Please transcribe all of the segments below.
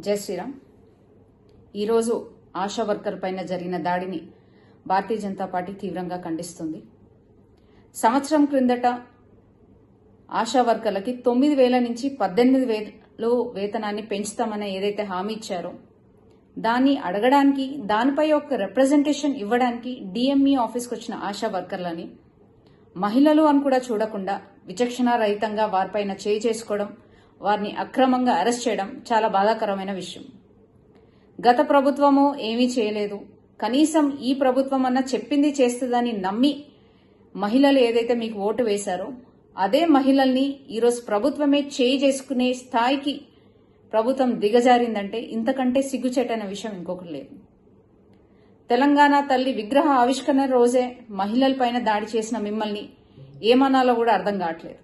జై శ్రీరామ్. ఈరోజు ఆశా వర్కర్ పైన జరిగిన దాడిని భారతీయ జనతా పార్టీ తీవ్రంగా ఖండిస్తుంది. సంవత్సరం క్రిందట ఆశా వర్కర్లకి 9,000 నుంచి 18,000 వేతనాన్ని పెంచుతామని ఏదైతే హామీ ఇచ్చారో దాన్ని అడగడానికి, దానిపై ఒక రిప్రజెంటేషన్ ఇవ్వడానికి డిఎంఈ ఆఫీస్కి వచ్చిన ఆశా వర్కర్లని మహిళలు అని కూడా చూడకుండా విచక్షణ రహితంగా వారిపైన చేయి చేసుకోవడం, వారిని అక్రమంగా అరెస్ట్ చేయడం చాలా బాధాకరమైన విషయం. గత ప్రభుత్వము ఏమీ చేయలేదు, కనీసం ఈ ప్రభుత్వం అన్న చెప్పింది చేస్తుందని నమ్మి మహిళలు ఏదైతే మీకు ఓటు వేశారో అదే మహిళల్ని ఈరోజు ప్రభుత్వమే చేయి చేసుకునే స్థాయికి ప్రభుత్వం దిగజారిందంటే ఇంతకంటే సిగ్గుచేటైన విషయం ఇంకొకటి లేదు. తెలంగాణ తల్లి విగ్రహ ఆవిష్కరణ రోజే మహిళలపైన దాడి చేసిన మిమ్మల్ని ఏమనాలో కూడా అర్థం కావట్లేదు.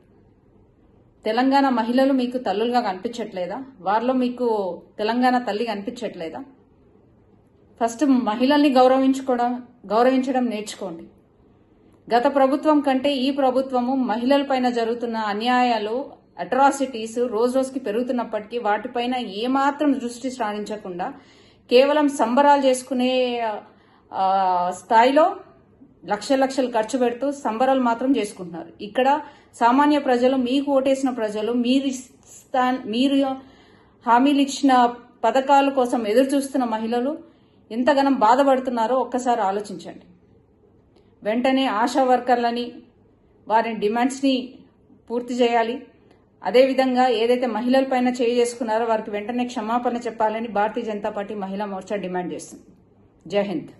తెలంగాణ మహిళలు మీకు తల్లులుగా కనిపించట్లేదా? వారిలో మీకు తెలంగాణ తల్లి కనిపించట్లేదా? ఫస్ట్ మహిళల్ని గౌరవించడం నేర్చుకోండి. గత ప్రభుత్వం కంటే ఈ ప్రభుత్వము మహిళలపైన జరుగుతున్న అన్యాయాలు, అట్రాసిటీస్ రోజు రోజుకి పెరుగుతున్నప్పటికీ వాటిపైన ఏమాత్రం దృష్టి సారించకుండా కేవలం సంబరాలు చేసుకునే స్థాయిలో లక్షలు ఖర్చు పెడుతూ సంబరాలు మాత్రం చేసుకుంటున్నారు. ఇక్కడ సామాన్య ప్రజలు, మీకు ఓటేసిన ప్రజలు, మీరు హామీలు ఇచ్చిన పథకాల కోసం ఎదురు చూస్తున్న మహిళలు ఎంతగానో బాధపడుతున్నారో ఒక్కసారి ఆలోచించండి. వెంటనే ఆశా వర్కర్లని వారి డిమాండ్స్ని పూర్తి చేయాలి. అదేవిధంగా ఏదైతే మహిళలపైన చేయి చేసుకున్నారో వారికి వెంటనే క్షమాపణ చెప్పాలని భారతీయ జనతా పార్టీ మహిళా మోర్చా డిమాండ్ చేస్తుంది. జై హింద్.